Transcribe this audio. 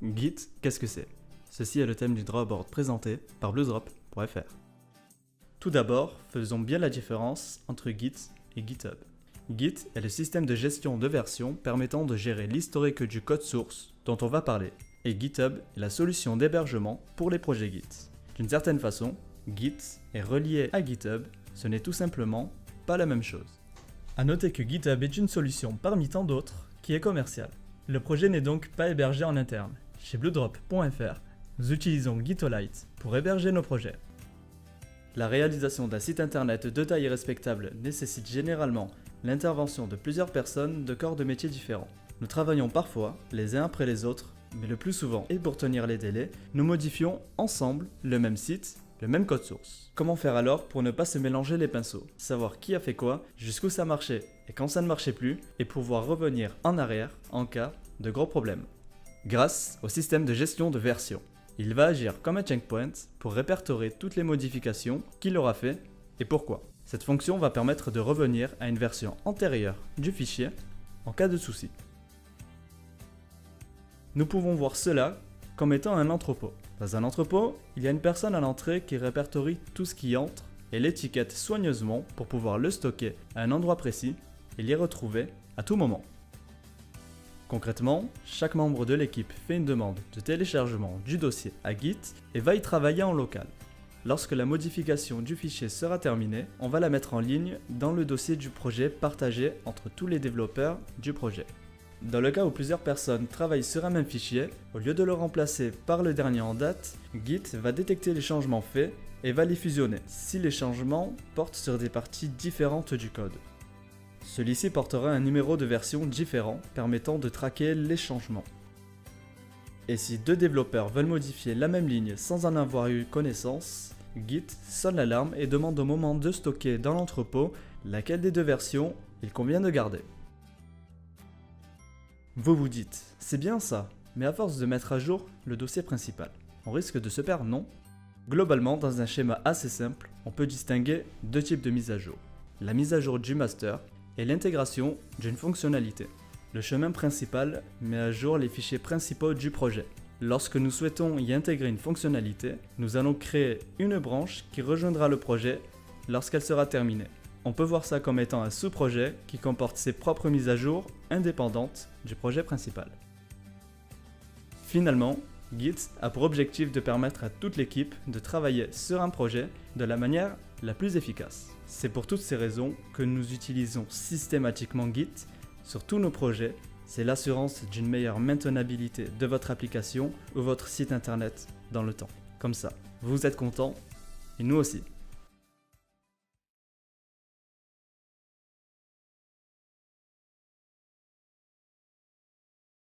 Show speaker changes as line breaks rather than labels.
Git, qu'est-ce que c'est? Ceci est le thème du drawboard présenté par bluesdrop.fr. Tout d'abord, faisons bien la différence entre Git et GitHub. Git est le système de gestion de version permettant de gérer l'historique du code source dont on va parler, et GitHub est la solution d'hébergement pour les projets Git. D'une certaine façon, Git est relié à GitHub, ce n'est tout simplement pas la même chose. A noter que GitHub est une solution parmi tant d'autres qui est commerciale. Le projet n'est donc pas hébergé en interne. Chez bluesdrop.fr, nous utilisons Gitolite pour héberger nos projets. La réalisation d'un site internet de taille respectable nécessite généralement l'intervention de plusieurs personnes de corps de métiers différents. Nous travaillons parfois les uns après les autres, mais le plus souvent, et pour tenir les délais, nous modifions ensemble le même site, le même code source. Comment faire alors pour ne pas se mélanger les pinceaux? Savoir qui a fait quoi, jusqu'où ça marchait et quand ça ne marchait plus, et pouvoir revenir en arrière en cas de gros problèmes. Grâce au système de gestion de version. Il va agir comme un checkpoint pour répertorier toutes les modifications qu'il aura fait et pourquoi. Cette fonction va permettre de revenir à une version antérieure du fichier en cas de souci. Nous pouvons voir cela comme étant un entrepôt. Dans un entrepôt, il y a une personne à l'entrée qui répertorie tout ce qui entre et l'étiquette soigneusement pour pouvoir le stocker à un endroit précis et l'y retrouver à tout moment. Concrètement, chaque membre de l'équipe fait une demande de téléchargement du dossier à Git et va y travailler en local. Lorsque la modification du fichier sera terminée, on va la mettre en ligne dans le dossier du projet partagé entre tous les développeurs du projet. Dans le cas où plusieurs personnes travaillent sur un même fichier, au lieu de le remplacer par le dernier en date, Git va détecter les changements faits et va les fusionner si les changements portent sur des parties différentes du code. Celui-ci portera un numéro de version différent permettant de traquer les changements. Et si deux développeurs veulent modifier la même ligne sans en avoir eu connaissance, Git sonne l'alarme et demande au moment de stocker dans l'entrepôt laquelle des deux versions il convient de garder. Vous vous dites, c'est bien ça, mais à force de mettre à jour le dossier principal, on risque de se perdre, non? Globalement, dans un schéma assez simple, on peut distinguer deux types de mise à jour. La mise à jour du master et l'intégration d'une fonctionnalité. Le chemin principal met à jour les fichiers principaux du projet. Lorsque nous souhaitons y intégrer une fonctionnalité, nous allons créer une branche qui rejoindra le projet lorsqu'elle sera terminée. On peut voir ça comme étant un sous-projet qui comporte ses propres mises à jour indépendantes du projet principal. Finalement, Git a pour objectif de permettre à toute l'équipe de travailler sur un projet de la manière la plus efficace. C'est pour toutes ces raisons que nous utilisons systématiquement Git sur tous nos projets. C'est l'assurance d'une meilleure maintenabilité de votre application ou votre site internet dans le temps. Comme ça, vous êtes content et nous aussi.